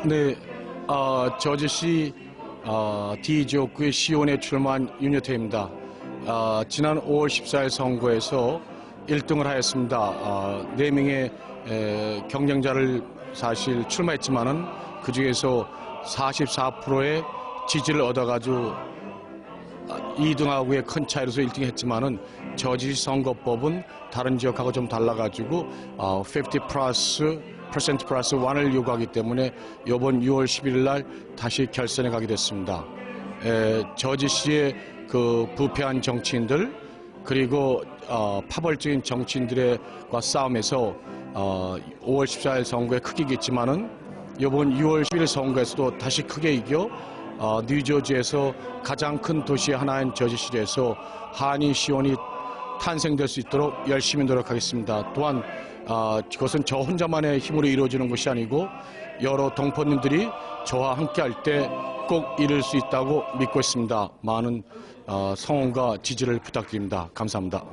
네, 저지시 D지역구의 시의원에 출마한 윤여태입니다. 지난 5월 14일 선거에서 1등을 하였습니다. 4명의 경쟁자를 사실 출마했지만은 그 중에서 44%의 지지를 얻어가지고 2등하고의 큰 차이로서 1등 했지만은 저지시 선거법은 다른 지역하고 좀 달라가지고 50% 플러스 1을 요구하기 때문에 이번 6월 11일 날 다시 결선에 가게 됐습니다. 저지시의 그 부패한 정치인들 그리고 파벌적인 정치인들과 싸움에서 5월 14일 선거에 크게 이겼지만은 이번 6월 11일 선거에서도 다시 크게 이겨 뉴저지에서 가장 큰 도시 하나인 저지시에서 한인 시의원이 탄생될 수 있도록 열심히 노력하겠습니다. 또한 그것은 저 혼자만의 힘으로 이루어지는 것이 아니고 여러 동포님들이 저와 함께할 때 꼭 이룰 수 있다고 믿고 있습니다. 많은 성원과 지지를 부탁드립니다. 감사합니다.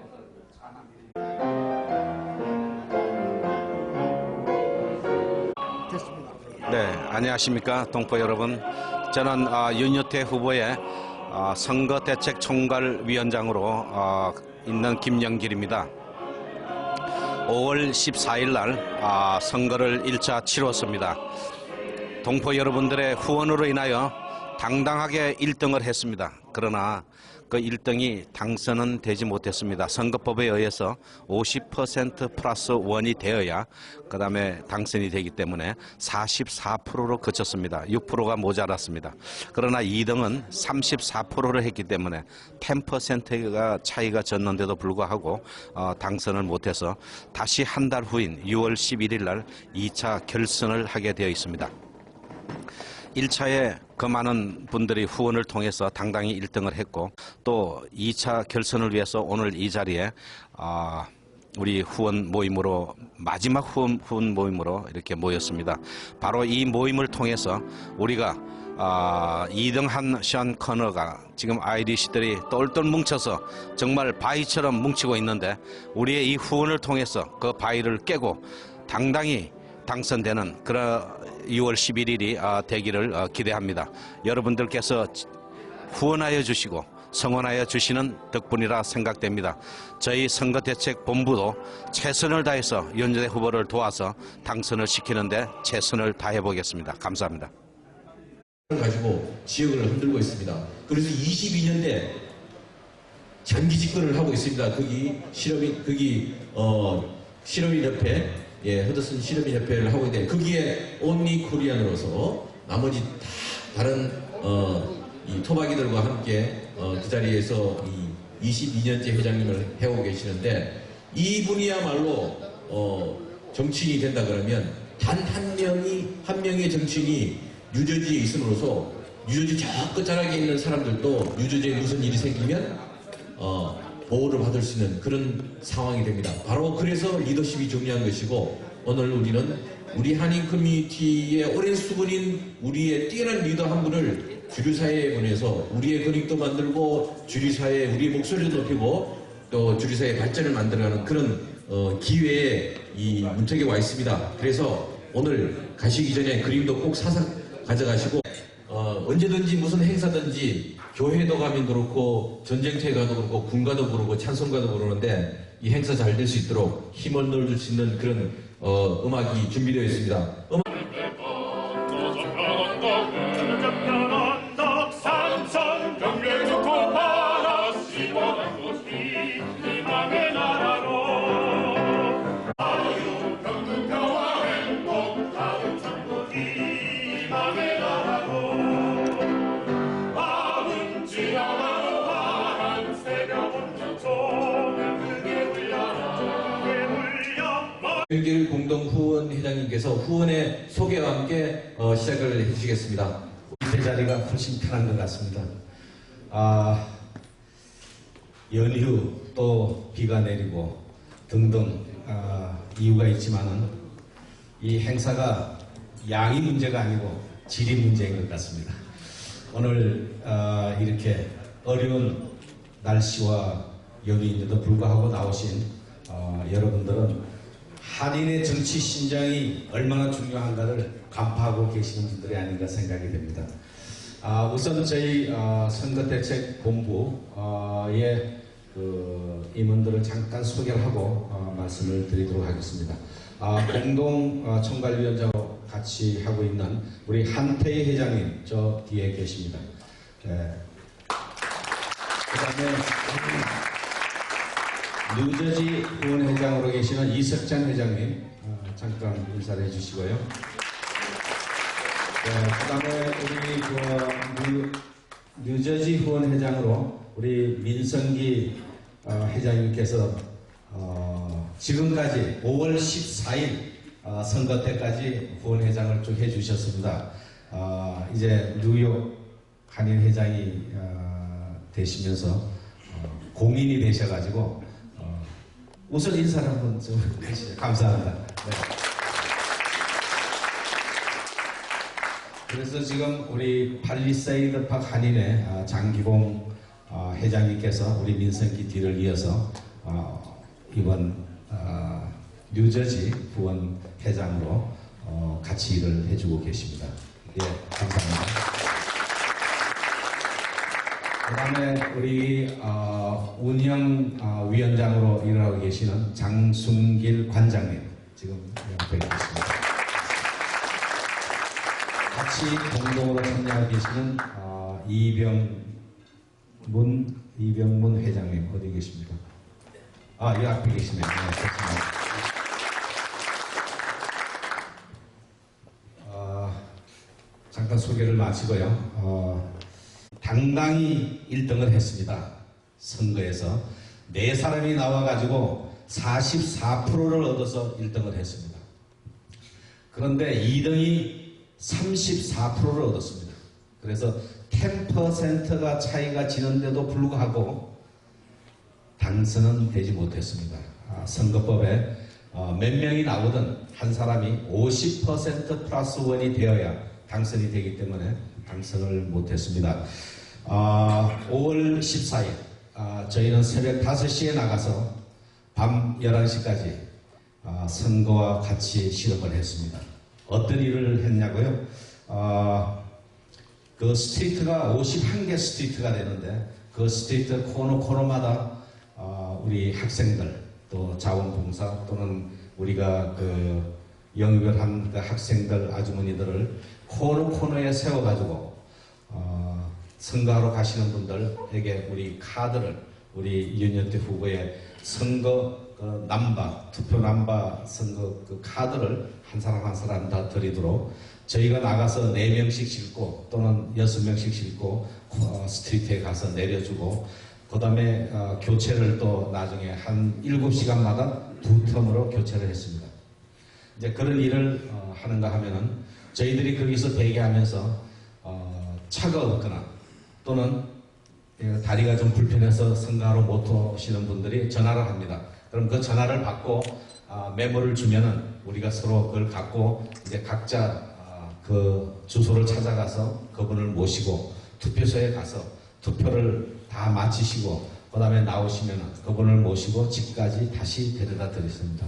네, 안녕하십니까 동포 여러분. 저는 윤여태 후보의 선거대책총괄위원장으로 있는 김영길입니다. 5월 14일 날 선거를 1차 치렀습니다. 동포 여러분들의 후원으로 인하여 당당하게 1등을 했습니다. 그러나 그 1등이 당선은 되지 못했습니다. 선거법에 의해서 50% 플러스 1이 되어야 그 다음에 당선이 되기 때문에 44%로 그쳤습니다. 6%가 모자랐습니다. 그러나 2등은 34%를 했기 때문에 10%가 차이가 졌는데도 불구하고 당선을 못해서 다시 한 달 후인 6월 11일 날 2차 결선을 하게 되어 있습니다. 1차에 그 많은 분들이 후원을 통해서 당당히 1등을 했고 또 2차 결선을 위해서 오늘 이 자리에 우리 후원 모임으로 마지막 후원 모임으로 이렇게 모였습니다. 바로 이 모임을 통해서 우리가 2등한 션 커너가 지금 아이리시들이 똘똘 뭉쳐서 정말 바위처럼 뭉치고 있는데 우리의 이 후원을 통해서 그 바위를 깨고 당당히 당선되는 그런 6월 11일이 되기를 기대합니다. 여러분들께서 후원하여 주시고 성원하여 주시는 덕분이라 생각됩니다. 저희 선거대책본부도 최선을 다해서 윤여태 후보를 도와서 당선을 시키는데 최선을 다해 보겠습니다. 감사합니다. 가지고 지역을 흔들고 있습니다. 그래서 22년대 장기 집권을 하고 있습니다. 거기 실업인협회, 허드슨 실업인협회를 하고 있는데 거기에 온리 코리안으로서 나머지 다 다른 이 토박이들과 함께 그 자리에서 이 22년째 회장님을 해오고 계시는데 이분이야말로 정치인이 된다 그러면 단 한 명의 정치인이 뉴저지에 있음으로써 뉴저지 저 끝자락에 있는 사람들도 뉴저지에 무슨 일이 생기면 보호를 받을 수 있는 그런 상황이 됩니다. 바로 그래서 리더십이 중요한 것이고 오늘 우리는 우리 한인 커뮤니티의 오랜 수군인 우리의 뛰어난 리더 한 분을 주류사회에 보내서 우리의 근육도 만들고 주류사회에 우리의 목소리를 높이고 또 주류사회의 발전을 만들어가는 그런 기회에 이 문턱에 와 있습니다. 그래서 오늘 가시기 전에 그림도 꼭 사서 가져가시고 언제든지 무슨 행사든지 교회도 가면 그렇고 전쟁터에 가도 그렇고 군가도 그렇고 찬송가도 그러는데 이 행사 잘 될 수 있도록 힘을 넣어줄 수 있는 그런 음악이 준비되어 있습니다. 연길 공동 후원 회장님께서 후원의 소개와 함께 시작을 해주시겠습니다. 이 자리가 훨씬 편한 것 같습니다. 연휴 또 비가 내리고 등등 이유가 있지만은 이 행사가 양이 문제가 아니고 질이 문제인 것 같습니다. 오늘 이렇게 어려운 날씨와 연휴인데도 불구하고 나오신 여러분들은 한인의 정치 신장이 얼마나 중요한가를 간파하고 계시는 분들이 아닌가 생각이 됩니다. 우선 저희 선거대책본부의 그 임원들을 잠깐 소개를 하고 말씀을 드리도록 하겠습니다. 공동 총괄위원장으로 같이 하고 있는 우리 한태희 회장님 저 뒤에 계십니다. 네. 그다음에 뉴저지 후원회장으로 계시는 이석장 회장님 잠깐 인사를 해주시고요. 네, 그다음에 우리 뉴저지 후원회장으로 우리 민성기 회장님께서 지금까지 5월 14일 선거 때까지 후원회장을 쭉 해주셨습니다. 이제 뉴욕 한인 회장이 되시면서 공인이 되셔가지고 우선 인사를 한번 좀 해주시죠. 감사합니다. 네. 그래서 지금 우리 팔리세이드 팍 한인의 장기봉 회장님께서 우리 민성기 뒤를 이어서 이번 뉴저지 후원 회장으로 같이 일을 해주고 계십니다. 예, 감사합니다. 그 다음에 우리 운영위원장으로 일을 하고 계시는 장순길 관장님 지금 옆에 계십니다. 같이 공동으로 참여하고 계시는 이병문 회장님 어디 계십니까? 이 앞에 계시네요. 네, 좋습니다. 잠깐 소개를 마치고요. 당당히 1등을 했습니다. 선거에서 4사람이 나와가지고 44%를 얻어서 1등을 했습니다. 그런데 2등이 34%를 얻었습니다. 그래서 10%가 차이가 지는데도 불구하고 당선은 되지 못했습니다. 선거법에 몇 명이 나오든 한 사람이 50% 플러스 1이 되어야 당선이 되기 때문에 당선을 못했습니다. 5월 14일 저희는 새벽 5시에 나가서 밤 11시까지 선거와 같이 실험을 했습니다. 어떤 일을 했냐고요? 그 스트리트가 51개 스트리트가 되는데 그 스트리트 코너마다 우리 학생들 또 자원봉사 또는 우리가 그 영입을 한 그 학생들 아주머니들을 코너에 세워가지고 선거하러 가시는 분들에게 우리 카드를 우리 윤여태 후보의 선거 남바 투표 남바 선거 그 카드를 한 사람 다 드리도록 저희가 나가서 4명씩 싣고 또는 6명씩 싣고 스트리트에 가서 내려주고 그 다음에 교체를 또 나중에 한 7시간마다 2텀으로 교체를 했습니다. 이제 그런 일을 하는가 하면은 저희들이 거기서 대기하면서 차가 없거나 또는 다리가 좀 불편해서 선거하러 못 오시는 분들이 전화를 합니다. 그럼 그 전화를 받고 메모를 주면은 우리가 서로 그걸 갖고 이제 각자 그 주소를 찾아가서 그분을 모시고 투표소에 가서 투표를 다 마치시고 그 다음에 나오시면은 그분을 모시고 집까지 다시 데려다 드렸습니다.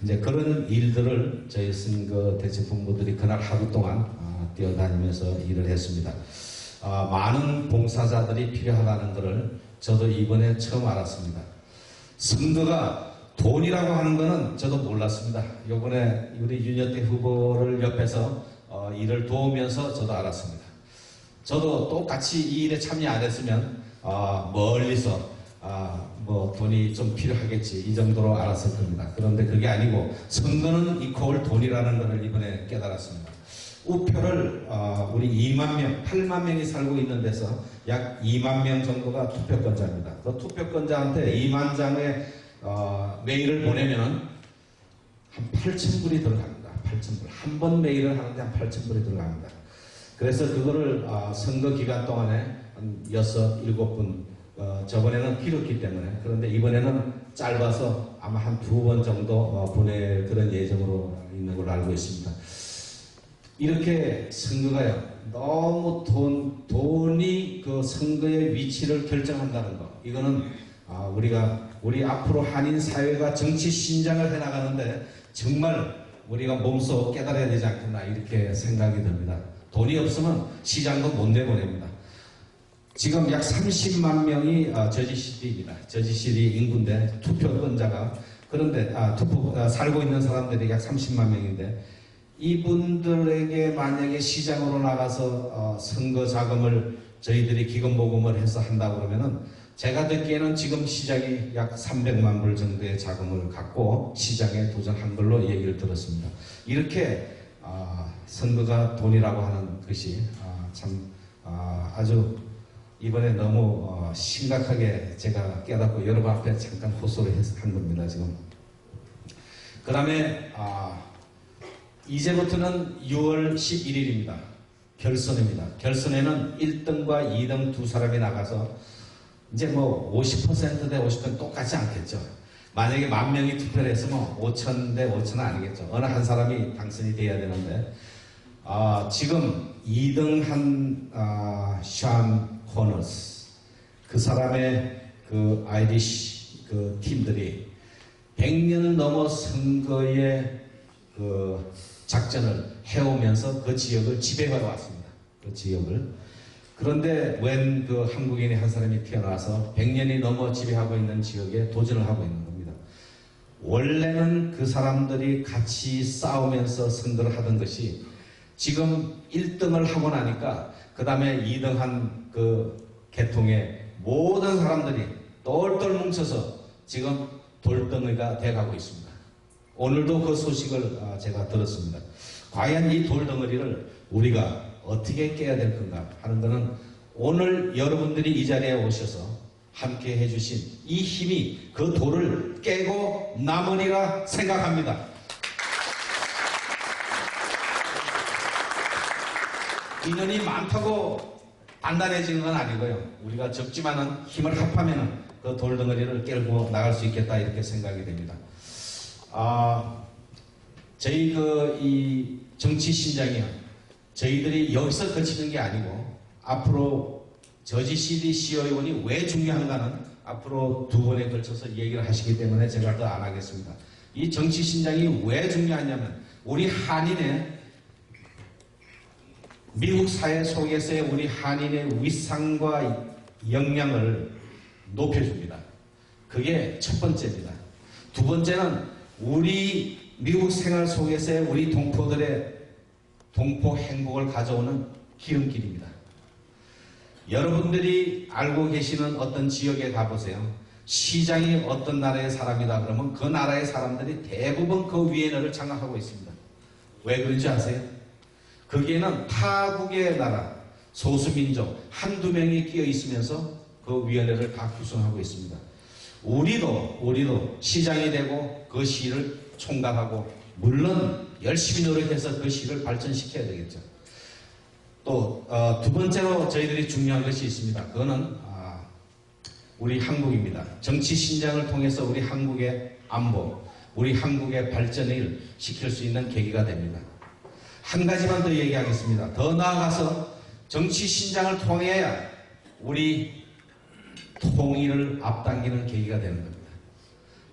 이제 그런 일들을 저희 선거 대책본부들이 그날 하루 동안 뛰어다니면서 일을 했습니다. 많은 봉사자들이 필요하다는 것을 저도 이번에 처음 알았습니다. 선거가 돈이라고 하는 것은 저도 몰랐습니다. 이번에 우리 윤여태 후보를 옆에서 일을 도우면서 저도 알았습니다. 저도 똑같이 이 일에 참여 안 했으면 멀리서 뭐 돈이 좀 필요하겠지 이 정도로 알았을 겁니다. 그런데 그게 아니고 선거는 이퀄 돈이라는 것을 이번에 깨달았습니다. 우표를 우리 2만 명, 8만 명이 살고 있는 데서 약 2만 명 정도가 투표권자입니다. 그 투표권자한테 2만 장의 메일을 보내면은 한 8,000불이 들어갑니다. 8,000불. 한 번 메일을 하는데 한 8,000불이 들어갑니다. 그래서 그거를 선거 기간 동안에 한 6, 7분 저번에는 길었기 때문에 그런데 이번에는 짧아서 아마 한 2번 정도 보낼 그런 예정으로 있는 걸로 알고 있습니다. 이렇게 선거가요 너무 돈이 그 선거의 위치를 결정한다는 거 이거는 우리 앞으로 한인 사회가 정치 신장을 해나가는데 정말 우리가 몸소 깨달아야 되지 않겠나 이렇게 생각이 듭니다. 돈이 없으면 시장도 못 내보냅니다. 지금 약 30만 명이 저지시티입니다. 저지시티 인구인데 투표권자가 그런데 살고 있는 사람들이 약 30만 명인데 이분들에게 만약에 시장으로 나가서 선거 자금을 저희들이 기금 모금을 해서 한다고 그러면은 제가 듣기에는 지금 시장이 약 300만 불 정도의 자금을 갖고 시장에 도전한 걸로 얘기를 들었습니다. 이렇게 선거가 돈이라고 하는 것이 아주 이번에 너무 심각하게 제가 깨닫고 여러분 앞에 잠깐 호소를 한 겁니다. 지금 그 다음에 이제부터는 6월 11일입니다. 결선입니다. 결선에는 1등과 2등 두 사람이 나가서 이제 뭐 50% 대 50% 똑같지 않겠죠. 만약에 10,000명이 투표를 했으면 5,000 대 5,000은 아니겠죠. 어느 한 사람이 당선이 돼야 되는데 지금 2등 한 샴 코너스 그 사람의 그 아이리시 그 팀들이 100년 넘어 선거의 그 작전을 해오면서 그 지역을 지배해 왔습니다. 그 지역을. 그런데 웬 그 한국인이 한 사람이 태어나서 100년이 넘어 지배하고 있는 지역에 도전을 하고 있는 겁니다. 원래는 그 사람들이 같이 싸우면서 선거를 하던 것이 지금 1등을 하고 나니까 그 다음에 2등 한 그 계통의 모든 사람들이 똘똘 뭉쳐서 지금 돌덩이가 돼가고 있습니다. 오늘도 그 소식을 제가 들었습니다. 과연 이 돌덩어리를 우리가 어떻게 깨야 될 건가 하는 것은 오늘 여러분들이 이 자리에 오셔서 함께 해주신 이 힘이 그 돌을 깨고 남으리라 생각합니다. 인원이 많다고 단단해지는 건 아니고요. 우리가 적지만은 힘을 합하면 그 돌덩어리를 깨고 나갈 수 있겠다 이렇게 생각이 됩니다. 저희 이 정치 신장이요. 저희들이 여기서 거치는 게 아니고 앞으로 저지시티 시의원이 왜 중요한가는 앞으로 2번에 걸쳐서 얘기를 하시기 때문에 제가 더 안 하겠습니다. 이 정치 신장이 왜 중요하냐면 우리 한인의 미국 사회 속에서의 우리 한인의 위상과 역량을 높여줍니다. 그게 첫 번째입니다. 두 번째는 우리 미국 생활 속에서의 우리 동포들의 동포 행복을 가져오는 기름길입니다. 여러분들이 알고 계시는 어떤 지역에 가보세요. 시장이 어떤 나라의 사람이다 그러면 그 나라의 사람들이 대부분 그 위원회를 장악하고 있습니다. 왜 그런지 아세요? 거기에는 타국의 나라, 소수민족 한두 명이 끼어 있으면서 그 위원회를 다 구성하고 있습니다. 우리도 시장이 되고 그 시를 총괄하고 물론 열심히 노력해서 그 시를 발전시켜야 되겠죠. 또 두 번째로 저희들이 중요한 것이 있습니다. 그거는 우리 한국입니다. 정치 신장을 통해서 우리 한국의 안보, 우리 한국의 발전을 시킬 수 있는 계기가 됩니다. 한 가지만 더 얘기하겠습니다. 더 나아가서 정치 신장을 통해야 우리 통일을 앞당기는 계기가 되는 겁니다.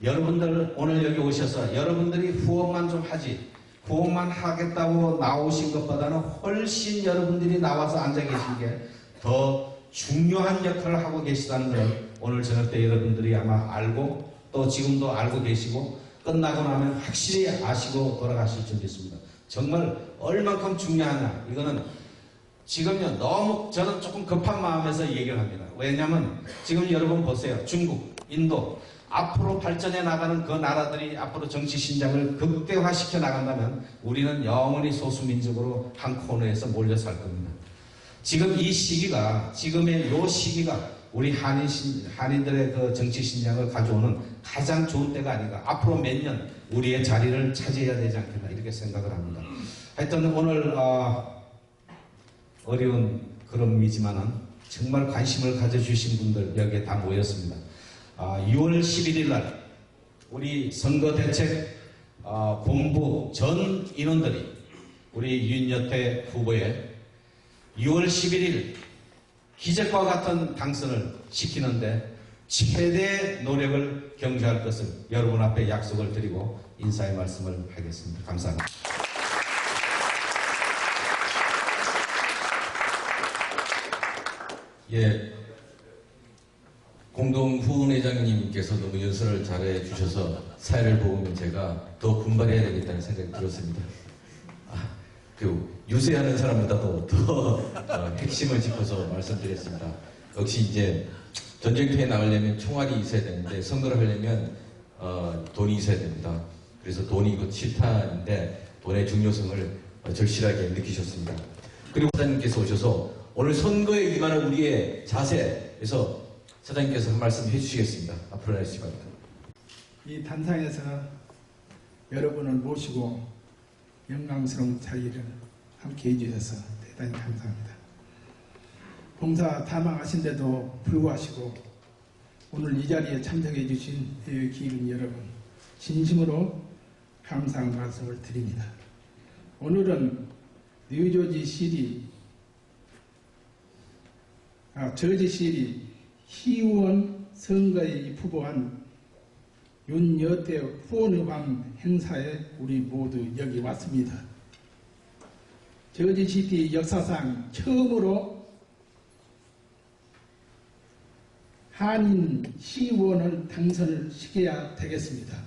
여러분들 오늘 여기 오셔서 여러분들이 후원만 좀 하지 후원만 하겠다고 나오신 것보다는 훨씬 여러분들이 나와서 앉아 계신 게 더 중요한 역할을 하고 계시다는 걸 오늘 저녁 때 여러분들이 아마 알고 또 지금도 알고 계시고 끝나고 나면 확실히 아시고 돌아가실 줄 믿습니다. 정말 얼만큼 중요하냐 이거는 지금요 너무 저는 조금 급한 마음에서 얘기를 합니다. 왜냐하면 지금 여러분 보세요. 중국, 인도 앞으로 발전해 나가는 그 나라들이 앞으로 정치 신장을 극대화시켜 나간다면 우리는 영원히 소수민족으로 한 코너에서 몰려 살 겁니다. 지금 이 시기가 지금의 요 시기가 우리 한인들의 그 정치 신장을 가져오는 가장 좋은 때가 아닌가. 앞으로 몇 년 우리의 자리를 차지해야 되지 않겠나 이렇게 생각을 합니다. 하여튼 오늘 어려운 그럼이지만은 정말 관심을 가져주신 분들 여기에 다 모였습니다. 6월 11일 날 우리 선거대책 본부 전 인원들이 우리 윤여태 후보의 6월 11일 기적과 같은 당선을 시키는데 최대 노력을 경주할 것을 여러분 앞에 약속을 드리고 인사의 말씀을 하겠습니다. 감사합니다. 예, 공동 후원회장님께서 너무 연설을 잘해 주셔서 사회를 보면 제가 더 분발해야 되겠다는 생각이 들었습니다. 유세하는 사람보다도 더 핵심을 짚어서 말씀드렸습니다. 역시 이제 전쟁터에 나가려면 총알이 있어야 되는데 선거를 하려면 돈이 있어야 됩니다. 그래서 돈이 곧 실탄인데 돈의 중요성을 절실하게 느끼셨습니다. 그리고 사장님께서 오셔서 오늘 선거에 임하는 우리의 자세에서 사장님께서 한 말씀 해주시겠습니다. 앞으로 해주시기 바랍니다. 이 단상에서 여러분을 모시고 영광스러운 자리를 함께 해주셔서 대단히 감사합니다. 봉사 다망하신데도 불구하시고 오늘 이 자리에 참석해 주신 기민 여러분 진심으로 감사의 말씀을 드립니다. 오늘은 저지시리 시의원 선거에 후보한 윤여태 후원의방 행사에 우리 모두 여기 왔습니다. 저지시티 역사상 처음으로 한인 시의원을 당선을 시켜야 되겠습니다.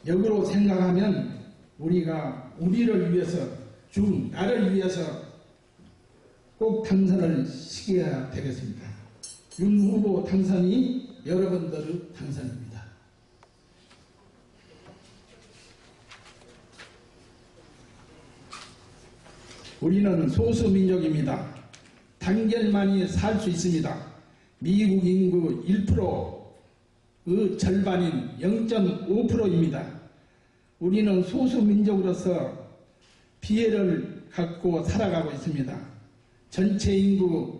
역으로 생각하면 우리가 우리를 위해서 나를 위해서 꼭 당선을 시켜야 되겠습니다. 윤 후보 당선이 여러분들의 당선입니다. 우리는 소수민족입니다. 단결만이 살 수 있습니다. 미국 인구 1%의 절반인 0.5%입니다. 우리는 소수민족으로서 피해를 갖고 살아가고 있습니다. 전체 인구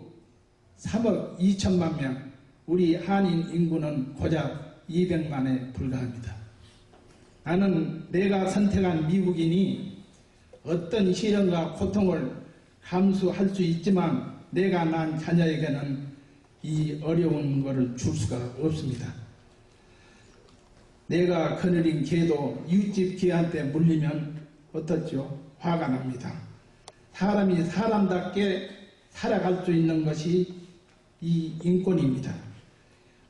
3억 2천만 명, 우리 한인 인구는 고작 200만에 불과합니다. 나는 내가 선택한 미국인이 어떤 시련과 고통을 감수할 수 있지만 내가 낳은 자녀에게는 이 어려운 것을 줄 수가 없습니다. 내가 거느린 개도 이웃집 개한테 물리면 어떻죠? 화가 납니다. 사람이 사람답게 살아갈 수 있는 것이 이 인권입니다.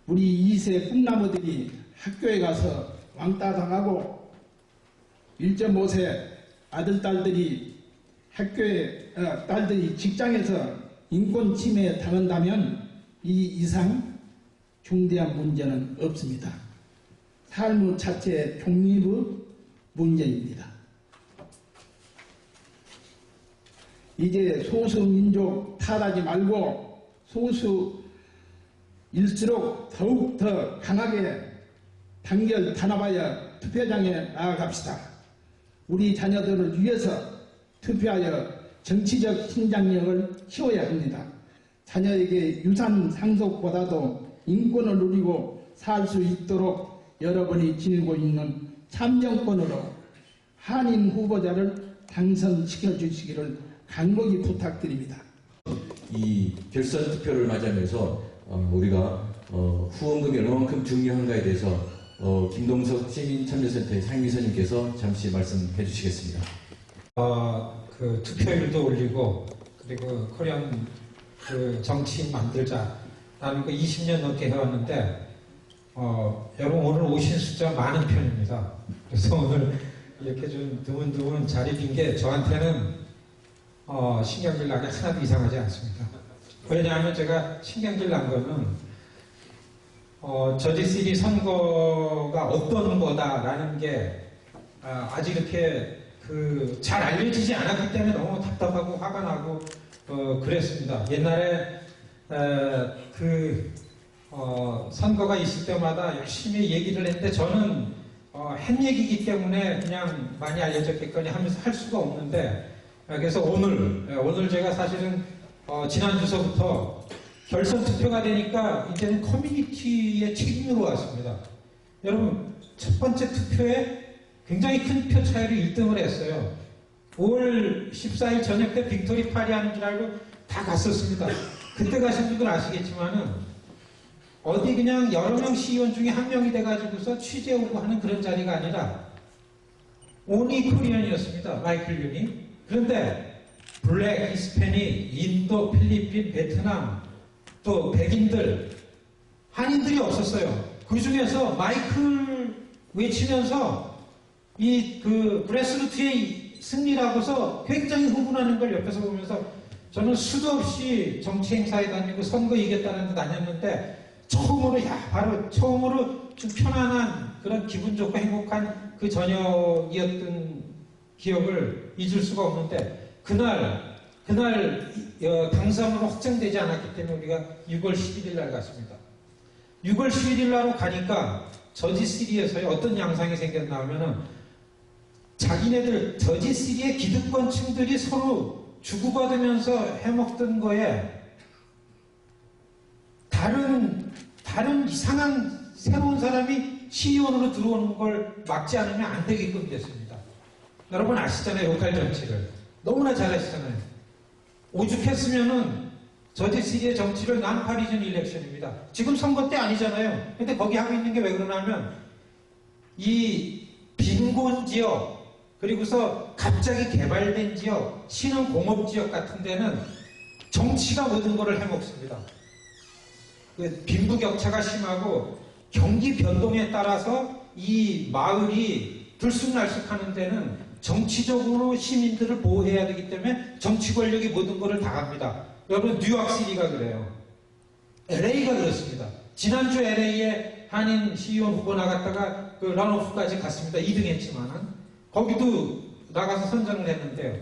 우리 2세 꿈나무들이 학교에 가서 왕따 당하고 1.5세 아들, 딸들이 딸들이 직장에서 인권 침해 당한다면 이 이상 중대한 문제는 없습니다. 삶 자체의 독립의 문제입니다. 이제 소수민족 탓하지 말고 소수일수록 더욱 더 강하게 단결 단합하여 투표장에 나아갑시다. 우리 자녀들을 위해서 투표하여 정치적 신장력을 키워야 합니다. 자녀에게 유산 상속보다도 인권을 누리고 살 수 있도록 여러분이 지니고 있는 참정권으로 한인 후보자를 당선시켜 주시기를 간곡히 부탁드립니다. 이 결선 투표를 맞이하면서 우리가 후원금이 얼마만큼 중요한가에 대해서 김동석 시민참여센터의 상임이사님께서 잠시 말씀해 주시겠습니다. 그 투표율도 올리고 그리고 코리안 그 정치인 만들자 라는 거 20년 넘게 해왔는데 여러분 오늘 오신 숫자 많은 편입니다. 그래서 오늘 이렇게 좀 드문드문 자리 빈 게 저한테는 신경질 나게 하나도 이상하지 않습니다. 왜냐하면 제가 신경질 난 거는 저지시리 선거가 어떤 거다라는 게 아직 이렇게 잘 알려지지 않았기 때문에 너무 답답하고 화가 나고 그랬습니다. 옛날에 선거가 있을 때마다 열심히 얘기를 했는데 저는 한 얘기이기 때문에 그냥 많이 알려졌겠거니 하면서 할 수가 없는데 그래서 오늘 제가 사실은 지난 주서부터 결선 투표가 되니까 이제는 커뮤니티의 책임으로 왔습니다. 여러분 첫 번째 투표에 굉장히 큰 표 차이로 1등을 했어요. 5월 14일 저녁 때 빅토리 파리 하는 줄 알고 다 갔었습니다. 그때 가신 분들 아시겠지만은 어디 그냥 여러 명 시의원 중에 한 명이 돼가지고서 취재 오고 하는 그런 자리가 아니라 오니 코리안이었습니다. 마이클 윤이. 그런데 블랙, 히스패닉, 인도, 필리핀, 베트남, 또 백인들, 한인들이 없었어요. 그 중에서 마이클 외치면서 이 그 그래스루트의 승리라고서 굉장히 흥분하는 걸 옆에서 보면서 저는 수도 없이 정치 행사에 다니고 선거 이겼다는 데 다녔는데 처음으로 바로 처음으로 좀 편안한 그런 기분 좋고 행복한 그 저녁이었던 기억을 잊을 수가 없는데 그날 당선으로 확정되지 않았기 때문에 우리가 6월 11일 날 갔습니다. 6월 11일 날 가니까 저지시리에서의 어떤 양상이 생겼나 하면은 자기네들 저지시리의 기득권층들이 서로 주고받으면서 해먹던 거에 다른 이상한 새로운 사람이 시의원으로 들어오는 걸 막지 않으면 안 되게끔 됐습니다. 여러분 아시잖아요. 로컬 정치를. 너무나 잘 아시잖아요. 오죽했으면은 저지시리의 정치를 난파리즌 일렉션입니다. 지금 선거 때 아니잖아요. 근데 거기 하고 있는 게 왜 그러냐면 이 빈곤 지역 그리고서 갑자기 개발된 지역, 신흥 공업 지역 같은 데는 정치가 모든 것을 해먹습니다. 빈부격차가 심하고 경기 변동에 따라서 이 마을이 들쑥날쑥하는 데는 정치적으로 시민들을 보호해야 되기 때문에 정치 권력이 모든 것을 다 합니다. 여러분 뉴욕시티가 그래요. LA가 그렇습니다. 지난주 LA에 한인 시의원 후보 나갔다가 그 런오프까지 갔습니다. 2등 했지만은 거기도 나가서 선전을 했는데요.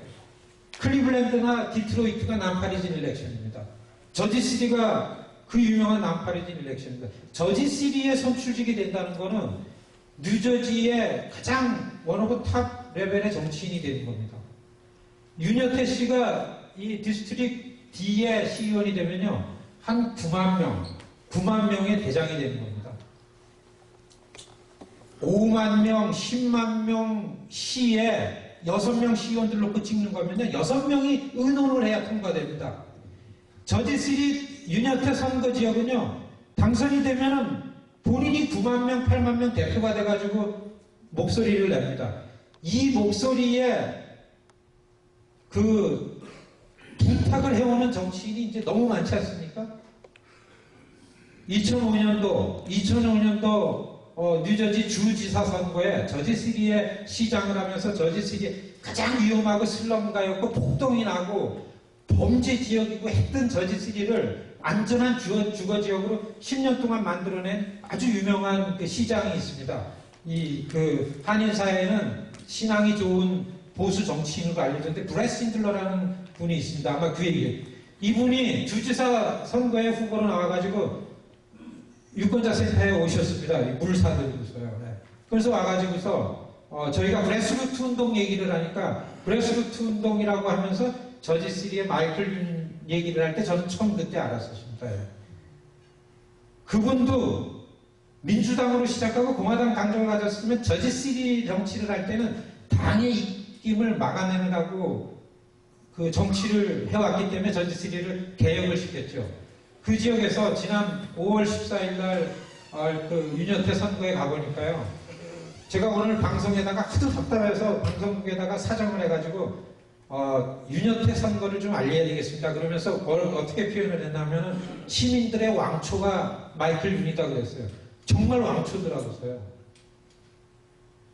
클리블랜드나 디트로이트가 난파리즌 일렉션입니다. 저지시티가 그 유명한 난파리즌 일렉션입니다. 저지시티에 선출직이 된다는 거는 뉴저지의 가장 원오브 탑 레벨의 정치인이 되는 겁니다. 윤여태 씨가 이 디스트릭 D의 시의원이 되면요. 한 9만 명의 대장이 되는 겁니다. 5만 명, 10만 명 시에 6명 시의원들 놓고 찍는 거면요. 6명이 의논을 해야 통과됩니다. 저지시리 윤여태 선거 지역은요. 당선이 되면은 본인이 9만 명, 8만 명 대표가 돼가지고 목소리를 냅니다. 이 목소리에 그 부탁을 해오는 정치인이 이제 너무 많지 않습니까? 2005년도 뉴저지 주지사 선거에 저지시리의 시장을 하면서 저지시리의 가장 위험하고 슬럼가였고 폭동이 나고 범죄 지역이고 했던 저지시리를 안전한 주거 지역으로 10년 동안 만들어낸 아주 유명한 그 시장이 있습니다. 이 그 한인 사회에는 신앙이 좋은 보수 정치인으로 알려졌는데 브레스 힌들러라는 분이 있습니다. 아마 그 얘기예요. 이분이 주지사 선거에 후보로 나와가지고 유권자 센터에 오셨습니다. 물 사드리고서요. 네. 그래서 와가지고서 저희가 그래스루트 운동 얘기를 하니까 그래스루트 운동이라고 하면서 저지시리의 마이클 윤 얘기를 할 때 저는 처음 그때 알았었습니다. 예. 그분도 민주당으로 시작하고 공화당 당정을 가졌으면 저지시리 정치를 할 때는 당의 입김을 막아내느라고 그 정치를 해왔기 때문에 저지시리를 개혁을 시켰죠. 그 지역에서 지난 5월 14일 날 그 윤여태 선거에 가보니까요. 제가 오늘 방송에다가 하도 답답해서 방송국에다가 사정을 해가지고 윤여태 선거를 좀 알려야 되겠습니다. 그러면서 뭘 어떻게 표현을 했냐면은 시민들의 왕초가 마이클 윤이다 그랬어요. 정말 왕초더라고요.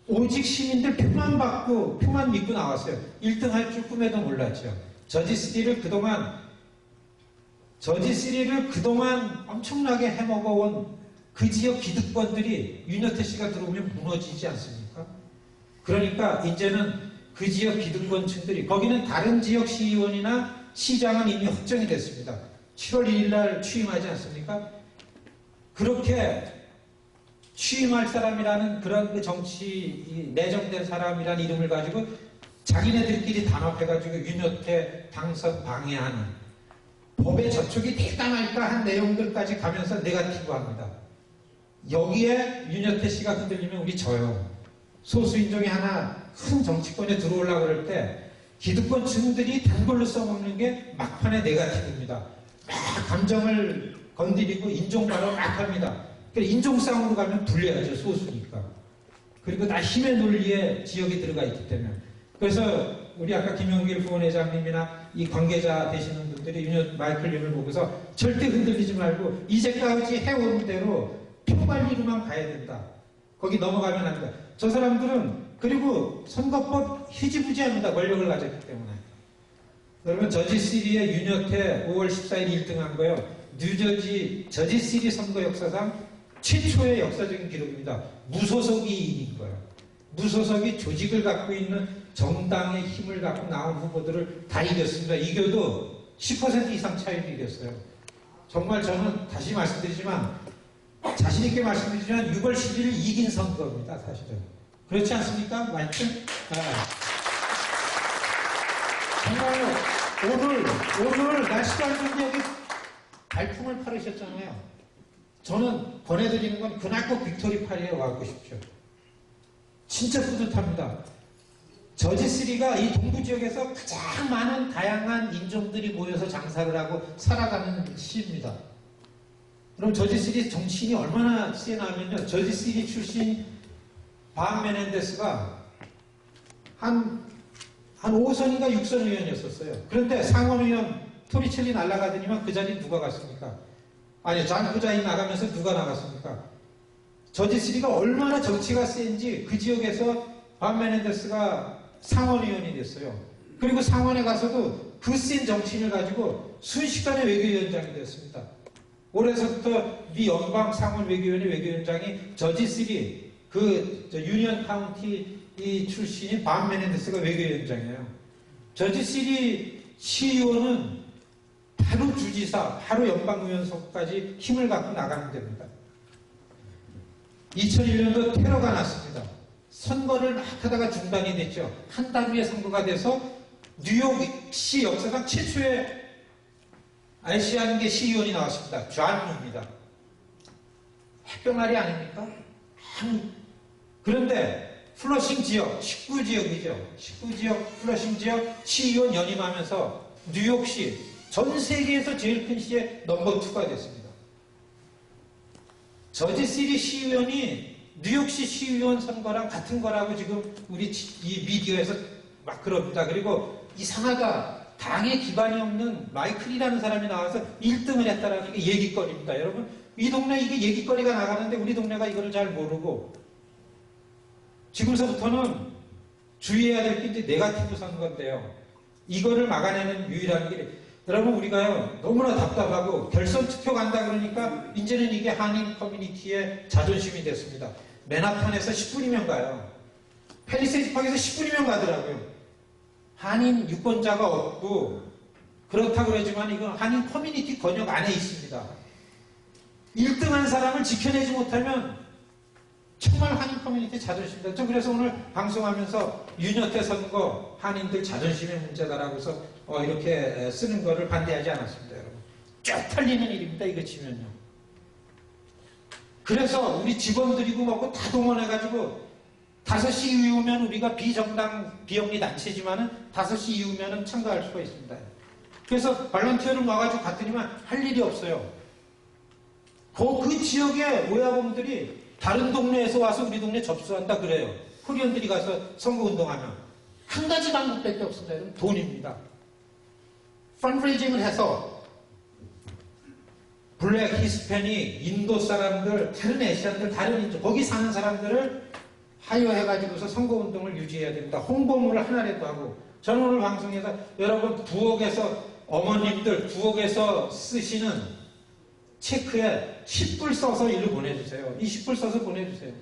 오직 시민들 표만 받고 표만 믿고 나왔어요. 1등 할 줄 꿈에도 몰랐죠. 저지시리를 그동안 엄청나게 해먹어온 그 지역 기득권들이 윤여태 씨가 들어오면 무너지지 않습니까? 그러니까 이제는 그 지역 기득권층들이 거기는 다른 지역 시의원이나 시장은 이미 확정이 됐습니다. 7월 1일 날 취임하지 않습니까? 그렇게 취임할 사람이라는 그런 그 정치 내정된 사람이라는 이름을 가지고 자기네들끼리 단합해가지고 윤여태 당선 방해하는 법의 저촉이 될까 말까 한 내용들까지 가면서 네거티브합니다. 여기에 윤여태 씨가 흔들리면 우리 져요. 소수인종이 하나 큰 정치권에 들어오려고 그럴 때 기득권층들이 단골로 써먹는 게 막판의 네거티브입니다. 막 감정을 건드리고 인종발언 막 합니다. 그러니까 인종싸움으로 가면 불리하죠. 소수니까. 그리고 다 힘의 논리에 지역이 들어가 있기 때문에. 그래서 우리 아까 김용길 부원회장님이나 이 관계자 되시는 분들이 윤 마이클님을 보고서 절대 흔들리지 말고 이제까지 해온 대로 표 관리로만 가야 된다. 거기 넘어가면 안 된다. 저 사람들은 그리고 선거법 희지부지합니다. 권력을 가졌기 때문에. 여러분 저지시리의 윤여태 5월 14일 1등한 거요. 뉴저지 저지시리 선거 역사상 최초의 역사적인 기록입니다. 무소속이 이긴 거예요. 무소속이 조직을 갖고 있는 정당의 힘을 갖고 나온 후보들을 다 이겼습니다. 이겨도 10% 이상 차이로 이겼어요. 정말 저는 다시 말씀드리지만 자신있게 말씀드리지만 6월 11일 이긴 선거입니다. 사실은. 그렇지 않습니까? 맞죠? 정말 오늘 날씨도 안 좋은데 여기 발품을 팔으셨잖아요. 저는 권해드리는 건 그날 꼭 빅토리 파리에 와보십시오. 진짜 뿌듯합니다. 저지시리가 이 동부지역에서 가장 많은 다양한 인종들이 모여서 장사를 하고 살아가는 시입니다. 그럼 저지시리 정치인이 얼마나 세나면요. 저지시리 출신 밤 메넨데스가 한 5선인가 6선 의원이었었어요. 그런데 상원의원 토리첼리 날아가더니만 그 자리에 누가 갔습니까? 아니, 잔 후자인 나가면서 누가 나갔습니까? 저지시리가 얼마나 정치가 센지 그 지역에서 밤 메넨데스가 상원의원이 됐어요. 그리고 상원에 가서도 그 센 정치인을 가지고 순식간에 외교위원장이 됐습니다. 올해서부터 미 연방 상원 외교위원회 외교위원장이 저지시리 그 유니언 카운티 이 출신인 밤 메넨데스가 외교위원장이에요. 저지시리 시의원은 바로 주지사, 바로 연방의원 선거까지 힘을 갖고 나가는 데입니다. 2001년도 테러가 났습니다. 선거를 막 하다가 중단이 됐죠. 한 달 후에 선거가 돼서 뉴욕시 역사상 최초의 아시안계 시의원이 나왔습니다. 존입니다. 핵병아리 아닙니까? 그런데 플러싱 지역, 19지역이죠. 19지역 플러싱 지역 시의원 연임하면서 뉴욕시 전 세계에서 제일 큰 시의 넘버2가 됐습니다. 저지시리 시의원이 뉴욕시 시의원 선거랑 같은 거라고 지금 우리 이 미디어에서 막 그럽니다. 그리고 이상하다. 당에 기반이 없는 마이클이라는 사람이 나와서 1등을 했다라는 게 얘기거리입니다. 여러분, 이 동네 이게 얘기거리가 나가는데 우리 동네가 이거를 잘 모르고 지금서부터는 주의해야 될 게 이제 네거티브 선거인데요. 이거를 막아내는 유일한 길이 여러분 우리가요 너무나 답답하고 결선 투표 간다 그러니까 이제는 이게 한인 커뮤니티의 자존심이 됐습니다. 맨하탄에서 10분이면 가요. 팰리세이드 파크에서 10분이면 가더라고요. 한인 유권자가 없고 그렇다고 그러지만 이건 한인 커뮤니티 권역 안에 있습니다. 1등한 사람을 지켜내지 못하면 정말 한인 커뮤니티 자존심이다. 저 그래서 오늘 방송하면서 윤여태 선거 한인들 자존심의 문제다라고 해서 이렇게 쓰는 거를 반대하지 않았습니다. 여러분. 쭉 털리는 일입니다. 이거 치면요. 그래서 우리 직원들이고 뭐고 다 동원해가지고 5시 이후면 우리가 비정당 비영리 단체지만은 5시 이후면은 참가할 수가 있습니다. 그래서 발런티어를 와가지고 갔더니만 할 일이 없어요. 그 지역의 모야범들이 다른 동네에서 와서 우리 동네 접수한다 그래요. 코리언들이 가서 선거운동하면 한 가지 방법밖에 없습니다. 여러분, 돈입니다. 펀드레이징을 해서 블랙, 히스패닉, 인도 사람들, 다른 아시안들, 다른 인종 거기 사는 사람들을 하여해가지고서 선거운동을 유지해야 됩니다. 홍보물을 하나라도 하고 저는 오늘 방송에서 여러분 부엌에서 어머님들 부엌에서 쓰시는 체크에 10불 써서 일로 보내주세요. 20불 써서 보내주세요.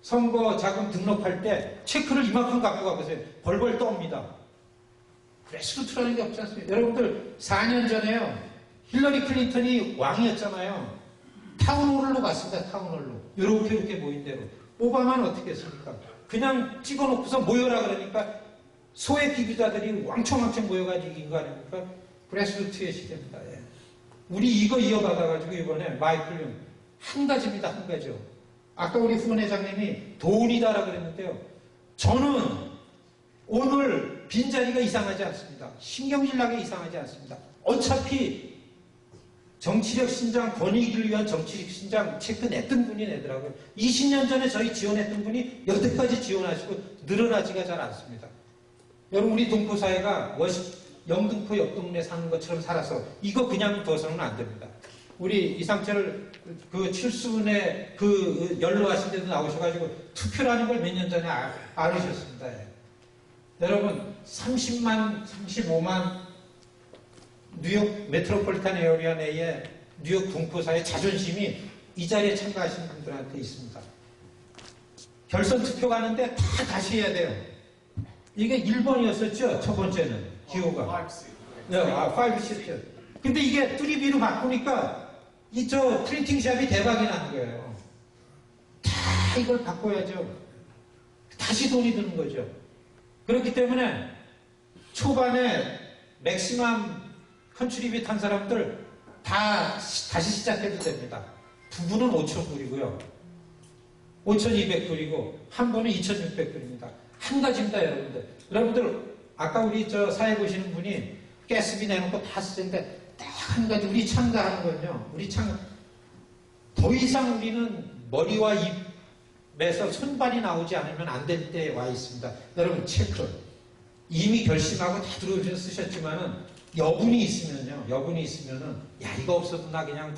선거 자금 등록할 때 체크를 이만큼 갖고 가보세요. 벌벌 떱니다. 그래스루트라는 게 없지 않습니까? 여러분들 4년 전에요. 힐러리 클린턴이 왕이었잖아요. 타운홀로 갔습니다. 타운홀로. 이렇게 모인 대로. 오바마는 어떻게 했습니까? 그냥 찍어놓고서 모여라 그러니까 소외 기부자들이 왕청왕청 모여가지고 이긴 거 아닙니까? 그래스루트의 시대입니다. 예. 우리 이거 이어받아가지고 이번에 마이클 한 가지입니다. 한 가지요. 아까 우리 후원회장님이 돈이다라 그랬는데요. 저는 오늘 빈자리가 이상하지 않습니다. 신경질 나게 이상하지 않습니다. 어차피 정치력 신장, 권익을 위한 정치력 신장 체크 냈던 분이 내더라고요. 20년 전에 저희 지원했던 분이 여태까지 지원하시고 늘어나지가 잘 않습니다. 여러분, 우리 동포사회가 영등포 옆 동네 사는 것처럼 살아서 이거 그냥 둬서는 안 됩니다. 우리 이상철 그 칠순에 그 연로하신 데도 나오셔가지고 투표라는 걸 몇 년 전에 알으셨습니다. 예. 여러분, 30만, 35만 뉴욕 메트로폴리탄 에어리아 내에 뉴욕 동포사의 자존심이 이 자리에 참가하시는 분들한테 있습니다. 결선 투표 가는데 다 다시 해야 돼요. 이게 1번이었었죠, 첫 번째는 기호가. 네, 5시트. 근데 이게 3B로 바꾸니까 저 프린팅샵이 대박이 나는 거예요. 다 이걸 바꿔야죠. 다시 돈이 드는 거죠. 그렇기 때문에 초반에 맥시멈 컨트리뷰트 한 사람들 다 다시 시작해도 됩니다. 부부는 5,000불이고요. 5,200불이고 한 번은 2,600불입니다. 한 가지입니다, 여러분들. 여러분들 아까 우리 저 사회 보시는 분이 가스비 내놓고 다 쓰는데 딱 한 가지 우리 참가하는 건요. 우리 더 이상 우리는 머리와 입에서 손발이 나오지 않으면 안 될 때 와 있습니다. 여러분 체크. 이미 결심하고 다 들어오셔서 쓰셨지만은 여분이 있으면은 야 이거 없어도 나 그냥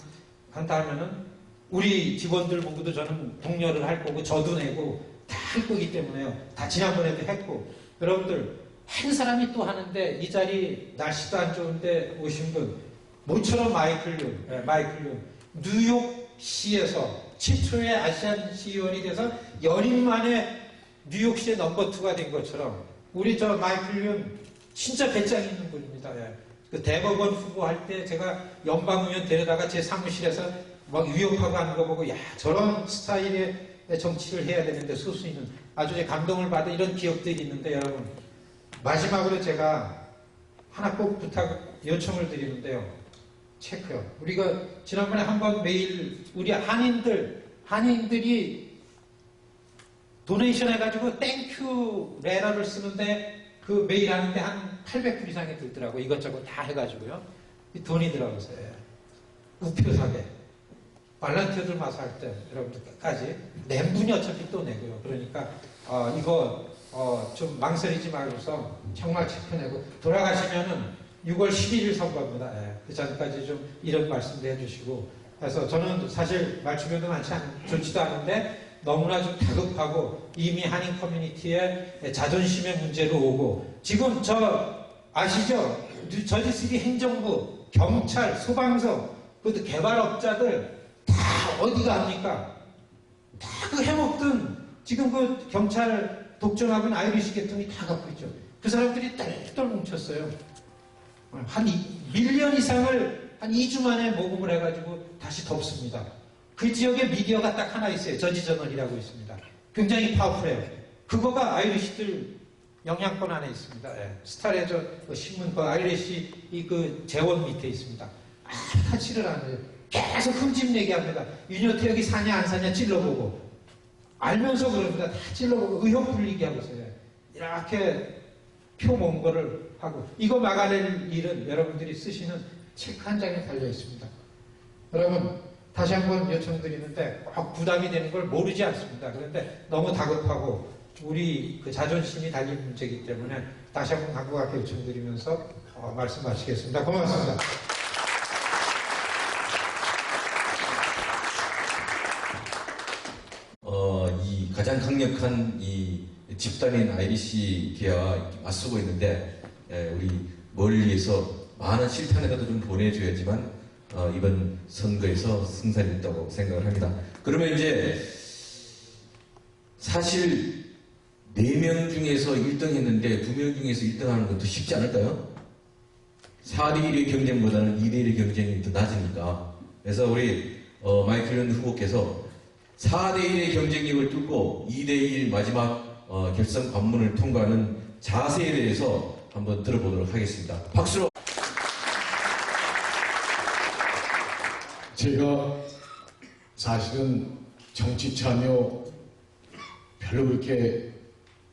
간다 하면은 우리 직원들 보고도 저는 독려를 할 거고 저도 내고 다 할 거기 때문에요. 다 지난번에도 했고 여러분들 한 사람이 또 하는데 이 자리 날씨도 안 좋은데 오신 분 모처럼 마이클 윤 뉴욕시에서 최초의 아시안 시의원이 돼서 연임 만에 뉴욕시의 넘버2가 된 것처럼 우리 저 마이클 윤 진짜 배짱 있는 분입니다. 예. 그 대법원 후보할 때 제가 연방의원 데려다가 제 사무실에서 막 위협하고 하는 거 보고 야 저런 스타일의 정치를 해야 되는데 소수인은 아주 감동을 받은 이런 기억들이 있는데 여러분 마지막으로 제가 하나 꼭 요청을 드리는데요. 체크요. 우리가 지난번에 한번 메일 우리 한인들이 도네이션 해가지고 땡큐 레터를 쓰는데 그 메일 하는데 한 800불 이상이 들더라고. 이것저것 다 해가지고요. 돈이 들어가서요. 우표사게. 발란티어들 마서 할 때 여러분들까지 낸 분이 어차피 또 내고요. 그러니까 이거 좀 망설이지 말고서 정말 체크내고 돌아가시면은 6월 11일 선거입니다. 예. 그 전까지 좀 이런 말씀도 해주시고 그래서 저는 사실 말주변도 좋지도 않은데 너무나 좀 다급하고 이미 한인 커뮤니티의 자존심의 문제로 오고 지금 아시죠? 저지시리 행정부, 경찰, 소방서, 그것도 개발업자들 다 어디가 합니까? 다 그 해먹던 지금 그 경찰 독점하고 아이리시 계통이 다 갖고 있죠. 그 사람들이 똘똘 뭉쳤어요. 한 1년 이상을 한 2주 만에 모금을 해가지고 다시 덮습니다. 그 지역에 미디어가 딱 하나 있어요. 저지저널이라고 있습니다. 굉장히 파워풀해요. 그거가 아이리시들 영향권 안에 있습니다. 예. 스타레저 신문 그 아이리시 그 재원 밑에 있습니다. 하지를 않아요. 계속 흠집내게 합니다. 윤여태역이 사냐 안 사냐 찔러보고 알면서 그럽니다. 다 찔러보고 의혹 불리게 하고서요. 이렇게 표 모은 거를 하고 이거 막아낼 일은 여러분들이 쓰시는 책 한 장에 달려 있습니다. 여러분 다시 한번 요청드리는데 꼭 부담이 되는 걸 모르지 않습니다. 그런데 너무 다급하고 우리 그 자존심이 달린 문제이기 때문에 다시 한번 간곡하게 요청드리면서 말씀 마치겠습니다. 고맙습니다. 이 가장 강력한 이 집단인 아이리시계와 맞서고 있는데 우리 멀리에서 많은 실탄이라도 좀 보내줘야지만 이번 선거에서 승산이 있다고 생각을 합니다. 그러면 이제 사실 4명 중에서 1등 했는데 2명 중에서 1등 하는 것도 쉽지 않을까요? 4대1의 경쟁보다는 2대1의 경쟁이 더 낮으니까. 그래서 우리 마이클 윤 후보께서 4대1의 경쟁력을 뚫고 2대1 마지막 결선 관문을 통과하는 자세에 대해서 한번 들어보도록 하겠습니다. 박수로. 제가 사실은 정치 참여 별로 그렇게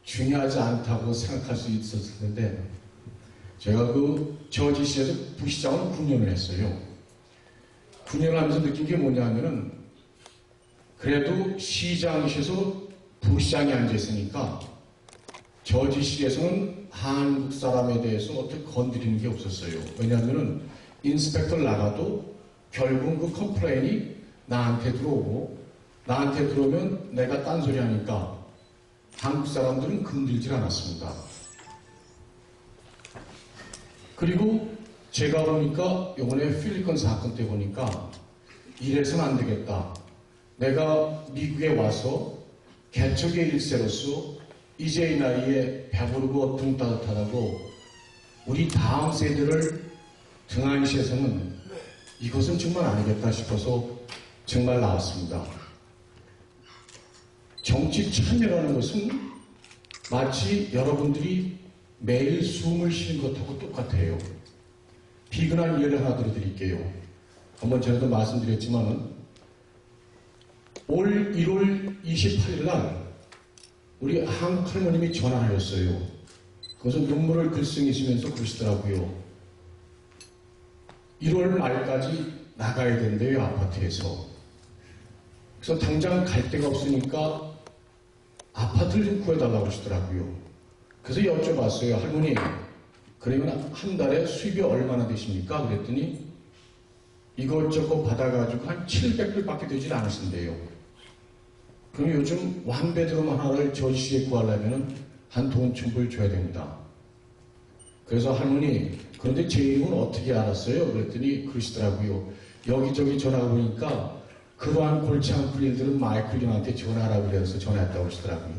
중요하지 않다고 생각할 수 있었을 텐데 제가 그 저지시에서 부시장을 9년을 했어요. 군인을 하면서 느낀 게 뭐냐면은 그래도 시장실에서 부시장이 앉아있으니까 저지시에서는 한국 사람에 대해서 어떻게 건드리는 게 없었어요. 왜냐하면은 인스펙터 나가도 결국 그 컴플레인이 나한테 들어오고 나한테 들어오면 내가 딴소리 하니까 한국 사람들은 건들질 않았습니다. 그리고 제가 보니까 이번에 필리핀 사건 때 보니까 이래서는 안 되겠다. 내가 미국에 와서 개척의 일세로서 이제 이 나이에 배부르고 등 따뜻하다고 우리 다음 세대를 등한시해서는 이것은 정말 아니겠다 싶어서 정말 나왔습니다. 정치 참여라는 것은 마치 여러분들이 매일 숨을 쉬는 것하고 똑같아요. 비근한 예를 하나 들어드릴게요. 한번 전에도 말씀드렸지만은 올 1월 28일 날 우리 한국 할머님이 전화하셨어요. 그것은 눈물을 글썽이시면서 그러시더라고요. 1월 말까지 나가야 된대요, 아파트에서. 그래서 당장 갈 데가 없으니까 아파트를 좀 구해달라고 하시더라고요. 그래서 여쭤봤어요. 할머니, 그러면 한 달에 수입이 얼마나 되십니까? 그랬더니 이것저것 받아가지고 한 700불밖에 되질 않으신대요. 그럼 요즘 완베드룸 하나를 저시에 구하려면 한 돈 1000불 줘야 됩니다. 그래서 할머니, 그런데 제 이름은 어떻게 알았어요? 그랬더니 그러시더라고요. 여기저기 전화가 보니까 그러한 골치 아픈 일들은 마이클 형한테 전화하라고 그래서 전화했다고 하시더라고요.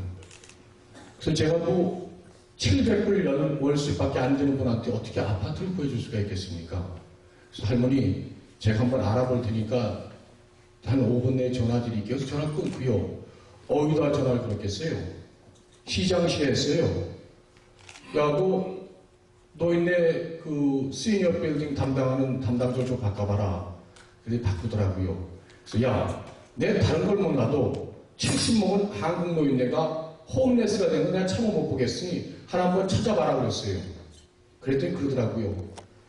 그래서 제가 뭐 700불 월수밖에 안 되는 분한테 어떻게 아파트를 구해줄 수가 있겠습니까? 그래서 할머니, 제가 한번 알아볼 테니까 한 5분 내에 전화 드릴게요. 그래서 전화 끊고요. 어디다 전화를 걸었겠어요? 시장실에 했어요. 야, 너 노인네 그 시니어 빌딩 담당하는 담당자 좀 바꿔봐라. 그래서 바꾸더라고요. 그래서 야, 내 다른 걸 몰라도 70 먹은 한국 노인네가 홈레스가 되는 거 내가 참아 못 보겠으니 하나 한번 찾아봐라 그랬어요. 그랬더니 그러더라고요.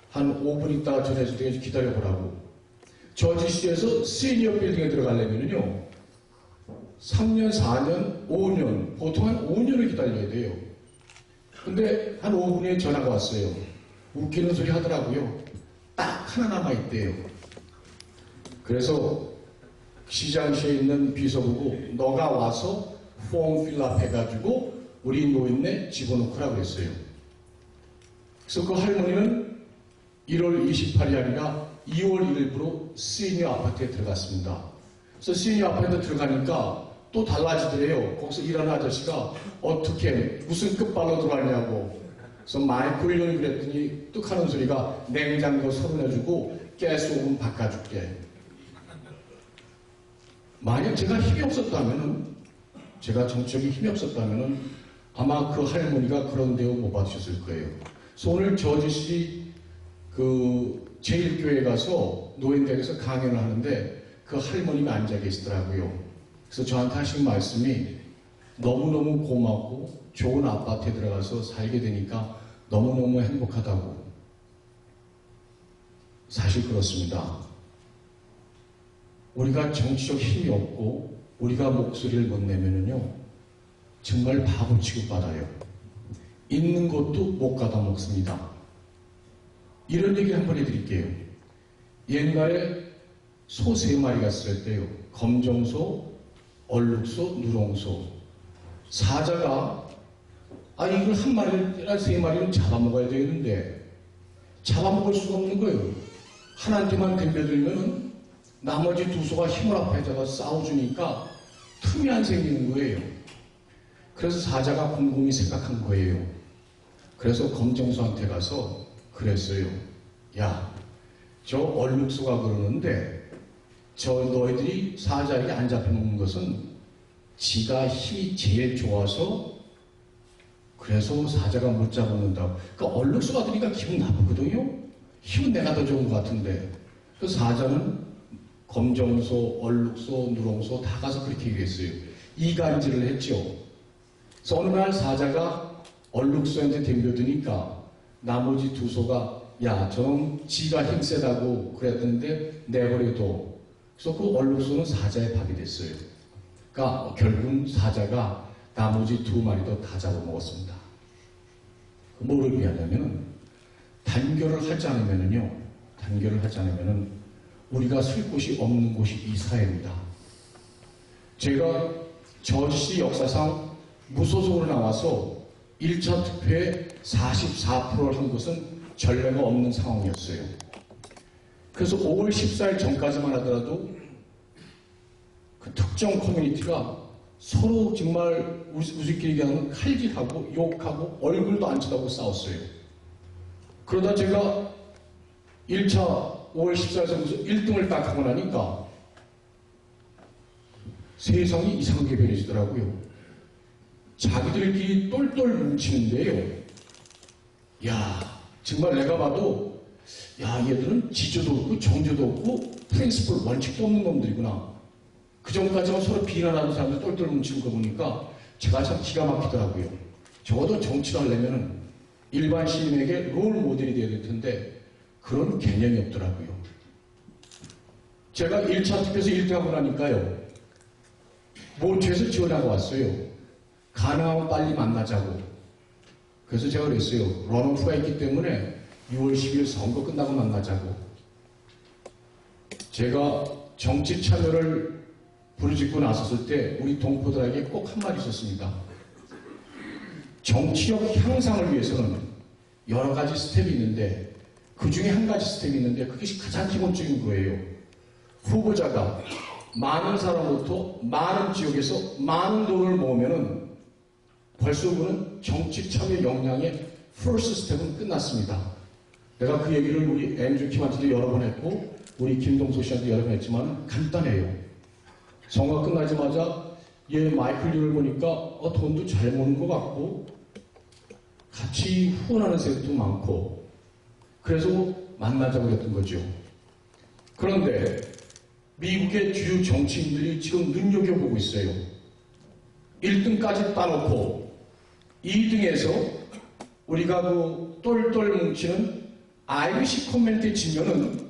한 5분 있다가 전화해서 되게 기다려보라고. 저지시에서 시니어 빌딩에 들어가려면요 3년, 4년, 5년, 보통 한 5년을 기다려야 돼요. 근데 한 5분에 전화가 왔어요. 웃기는 소리 하더라고요. 딱 하나 남아있대요. 그래서 시장시에 있는 비서보고 너가 와서 폼 필랍 해가지고 우리 노인네 집어넣으라고 그랬어요. 그래서 그 할머니는 1월 28일이 아니라 2월 1일부로 시니어 아파트에 들어갔습니다. 그래서 시니어 아파트에 들어가니까 또 달라지더래요. 거기서 일하는 아저씨가 어떻게 무슨 끝발로 들어왔냐고. 그래서 마이클 형이 그랬더니 뚝 하는 소리가 냉장고 서른해주고 가스 오븐 바꿔줄게. 만약 제가 힘이 없었다면은 제가 정치적인 힘이 없었다면은 아마 그 할머니가 그런 대우 못 받으셨을 거예요. 그래서 오늘 저지시 그 제1교회 가서 노인댁에서 강연을 하는데 그 할머님이 앉아 계시더라고요. 그래서 저한테 하신 말씀이 너무너무 고맙고 좋은 아파트에 들어가서 살게 되니까 너무너무 행복하다고. 사실 그렇습니다. 우리가 정치적 힘이 없고 우리가 목소리를 못 내면은요 정말 바보 취급받아요. 있는 것도 못 가다 먹습니다. 이런 얘기를 한번 해드릴게요. 옛날에 소 3마리가 있을 때요. 검정소, 얼룩소, 누렁소. 사자가 이걸 한 마리를, 3마리는 잡아먹어야 되는데 잡아먹을 수가 없는 거예요. 하나한테만 덤벼들면 나머지 2소가 힘을 합해다가 싸워주니까 틈이 안 생기는 거예요. 그래서 사자가 곰곰이 생각한 거예요. 그래서 검정소한테 가서 그랬어요. 야, 저 얼룩소가 그러는데 저 너희들이 사자에게 안 잡혀먹는 것은 지가 힘이 제일 좋아서 그래서 사자가 못 잡아먹는다고. 그러니까 얼룩소가 들으니까 기분 나쁘거든요. 힘은 내가 더 좋은 것 같은데. 그 사자는 검정소, 얼룩소, 누렁소 다 가서 그렇게 얘기했어요. 이간질을 했죠. 그래서 어느 날 사자가 얼룩소한테 덤벼드니까 나머지 2소가 야, 저놈 지가 힘세다고 그랬던데 내버려둬. 그래서 그 언론소는 사자의 밥이 됐어요. 그러니까 결국 사자가 나머지 2마리도 다 잡아먹었습니다. 뭐를 위하냐면은 단결을 하지 않으면은 우리가 쓸 곳이 없는 곳이 이 사회입니다. 제가 저시 역사상 무소속으로 나와서 1차 투표에 44%를 한 것은 전례가 없는 상황이었어요. 그래서 5월 14일 전까지만 하더라도 그 특정 커뮤니티가 서로 정말 우리끼리 얘기하는 칼질하고 욕하고 얼굴도 안 쳐다보고 싸웠어요. 그러다 제가 1차 5월 14일 선거에서 1등을 딱 하고 나니까 세상이 이상하게 변해지더라고요. 자기들끼리 똘똘 뭉치는데요. 야, 정말 내가 봐도 야, 얘들은 지조도 없고 정조도 없고 프린시플 원칙도 없는 놈들이구나. 그 전까지만 서로 비난하는 사람들 똘똘 뭉치는 거 보니까 제가 참 기가 막히더라고요. 적어도 정치를 하려면은 일반 시민에게 롤 모델이 돼야 될 텐데 그런 개념이 없더라고요. 제가 1차 투표에서 1등하고 나니까요. 모처에서 지원하고 왔어요. 가능하면 빨리 만나자고. 그래서 제가 그랬어요. 런오프가 있기 때문에 6월 10일 선거 끝나고 만나자고. 제가 정치 참여를 부르짖고 나섰을 때 우리 동포들에게 꼭 한마디 있었습니다. 정치력 향상을 위해서는 여러 가지 스텝이 있는데 그 중에 한 가지 스텝이 있는데 그것이 가장 기본적인 거예요. 후보자가 많은 사람으로부터 많은 지역에서 많은 돈을 모으면은 벌써 그는 정치 참여 역량의 퍼스트 스텝은 끝났습니다. 내가 그 얘기를 우리 앤드류 킴한테도 여러 번 했고 우리 김동수 씨한테 여러 번 했지만 간단해요. 선거 끝나자마자 얘 마이클 리를 보니까 돈도 잘 모는 것 같고 같이 후원하는 세력도 많고 그래서 만나자고 했던 거죠. 그런데 미국의 주요 정치인들이 지금 눈여겨보고 있어요. 1등까지 따놓고 2등에서 우리가 그 똘똘 뭉치는 IBC 커뮤니티에 지면은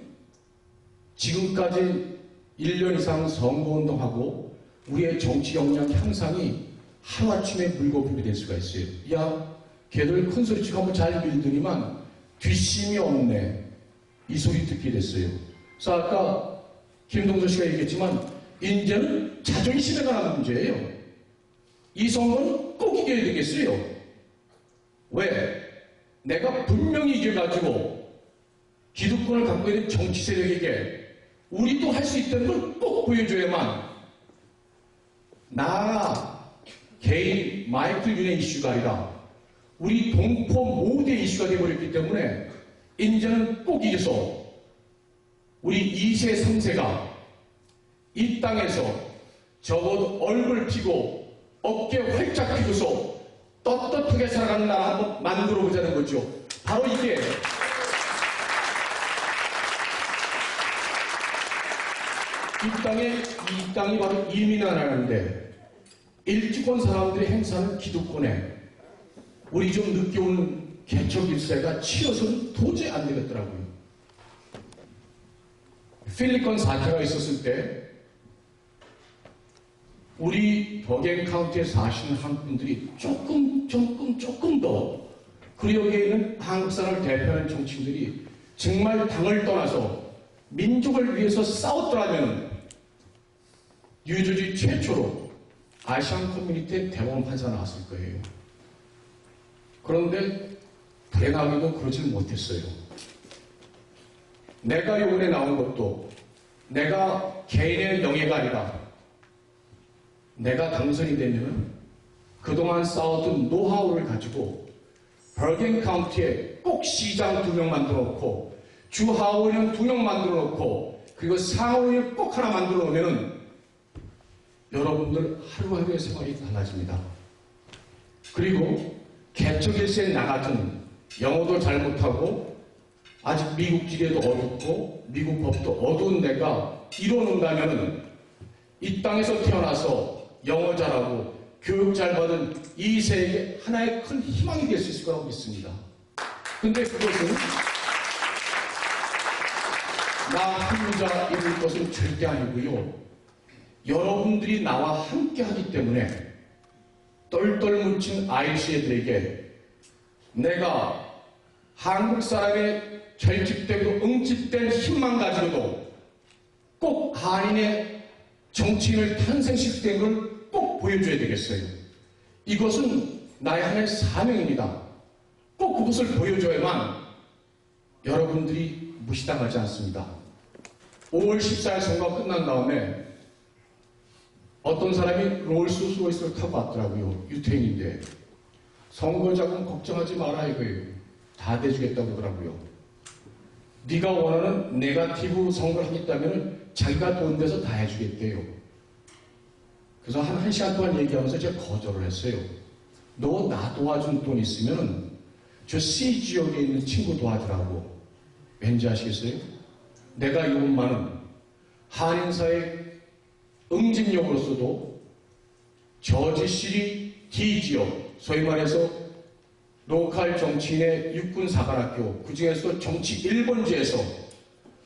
지금까지 1년 이상 선거운동하고 우리의 정치 역량 향상이 하루아침에 물거품이 될 수가 있어요. 야, 걔들 큰소리치고 한번 잘 밀더니만 뒷심이 없네. 이 소리 듣게 됐어요. 그래서 아까 김동수 씨가 얘기했지만 이제는 자존심에 관한 문제예요. 이 선거는 꼭 이겨야 되겠어요. 왜? 내가 분명히 이겨가지고 기득권을 갖고 있는 정치 세력에게 우리도 할 수 있다는 걸 꼭 보여줘야만 나 개인 마이클 윤의 이슈가 아니라 우리 동포 모두의 이슈가 되어버렸기 때문에 이제는 꼭 이겨서 우리 2세, 3세가 이 땅에서 적어도 얼굴 피고 어깨 활짝 펴고서 떳떳하게 살아가는 나라 한번 만들어 보자는 거죠. 바로 이게 이 땅이 바로 이민나라인데 일주권 사람들이 행사하는 기득권에 우리 좀 늦게 오는 개척 일세가 치여서는 도저히 안 되겠더라고요. 필리건 사태가 있었을 때 우리 버겐 카운티에 사시는 한국 분들이 조금 더 그리고 여기에 있는 한국사를 대표하는 정치인들이 정말 당을 떠나서 민족을 위해서 싸웠더라면 유조지 최초로 아시안 커뮤니티의 대법원 판사가 나왔을 거예요. 그런데 불행하게도 그러질 못했어요. 내가 이번에 나온 것도 내가 개인의 명예가 아니라 내가 당선이 되면 그동안 싸웠던 노하우를 가지고 버겐 카운티에 꼭 시장 2명 만들어 놓고 주 하원의원 2명 만들어 놓고 그리고 상하원의원 꼭 하나 만들어 놓으면 여러분들 하루하루의 생활이 달라집니다. 그리고 개척일세에 나 같은 영어도 잘 못하고 아직 미국 지리에도 어둡고 미국 법도 어두운 내가 이뤄놓는다면 이 땅에서 태어나서 영어 잘하고 교육 잘 받은 이 세계에 하나의 큰 희망이 될 수 있을 거라고 믿습니다. 근데 그것은 나 혼자 이룰 것은 절대 아니고요. 여러분들이 나와 함께 하기 때문에 똘똘 뭉친 IC애들에게 내가 한국 사람의 결집되고 응집된 힘만 가지고도 꼭 한인의 정치인을 탄생시키는 걸 꼭 보여줘야 되겠어요. 이것은 나의 하나의 사명입니다. 꼭 그것을 보여줘야만 여러분들이 무시당하지 않습니다. 5월 14일 선거가 끝난 다음에 어떤 사람이 롤스로이스를 타고 왔더라고요. 유태인인데 선거 자금 걱정하지 마라 이거예요. 다 대주겠다고 그러더라고요. 네가 원하는 네거티브 선거를 하겠다면 자기가 돈 내서 다 해주겠대요. 그래서 한 시간 동안 얘기하면서 제가 거절을 했어요. 너 나 도와준 돈 있으면 저 C 지역에 있는 친구 도와주라고. 왠지 아시겠어요? 내가 이것만은 한인사의 응집력으로서도 저지시리 D 지역, 소위 말해서 로컬 정치인의 육군사관학교, 그 중에서 정치 1번지에서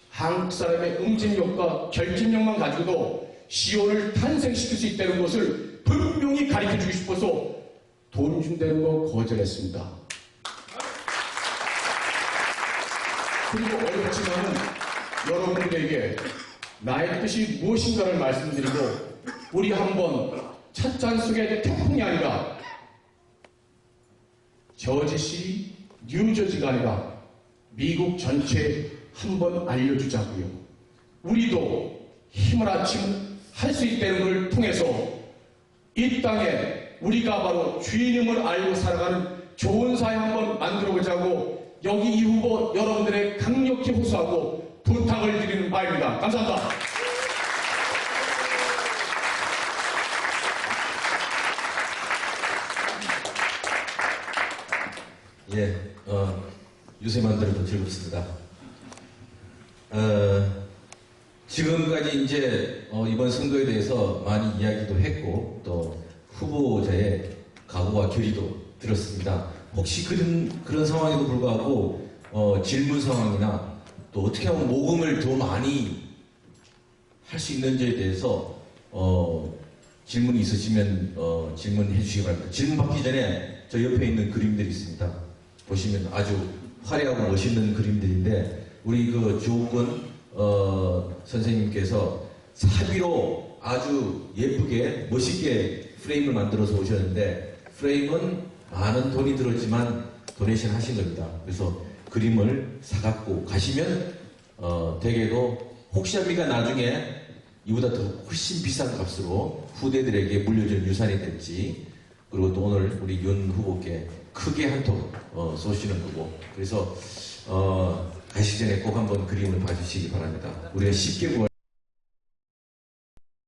한국 사람의 응집력과 결집력만 가지고도 시온을 탄생시킬 수 있다는 것을 분명히 가르쳐주고 싶어서 돈 준다는 거 거절했습니다. 그리고 어렵지만은 여러분들에게 나의 뜻이 무엇인가를 말씀드리고 우리 한번 찻잔 속에 태풍이 아니라 저지시 뉴저지가 아니라 미국 전체에 한번 알려주자고요. 우리도 힘을 합치면 할 수 있다는 걸 통해서 이 땅에 우리가 바로 주인임을 알고 살아가는 좋은 사회 한번 만들어보자고 여기 이 후보 여러분들의 강력히 호소하고 부탁을 드리는 바입니다. 감사합니다. 예, 요새만 들어도 즐겁습니다. 지금까지 이제 이번 선거에 대해서 많이 이야기도 했고 또 후보자의 각오와 결의도 들었습니다. 혹시 그런 상황에도 불구하고 질문 상황이나 또 어떻게 하면 모금을 더 많이 할 수 있는지에 대해서 질문이 있으시면 질문해 주시기 바랍니다. 질문 받기 전에 저 옆에 있는 그림들이 있습니다. 보시면 아주 화려하고 멋있는 그림들인데 우리 그 조건 선생님께서 사비로 아주 예쁘게 멋있게 프레임을 만들어서 오셨는데 프레임은 많은 돈이 들었지만 도네이션 하신 겁니다. 그래서 그림을 사갖고 가시면 대개도 혹시 합니까 나중에 이보다 더 훨씬 비싼 값으로 후대들에게 물려줄 유산이 될지 그리고 또 오늘 우리 윤 후보께 크게 한 통 쏘시는 거고 그래서 가시기 전에 꼭 한번 그림을 봐주시기 바랍니다. 우리가 쉽게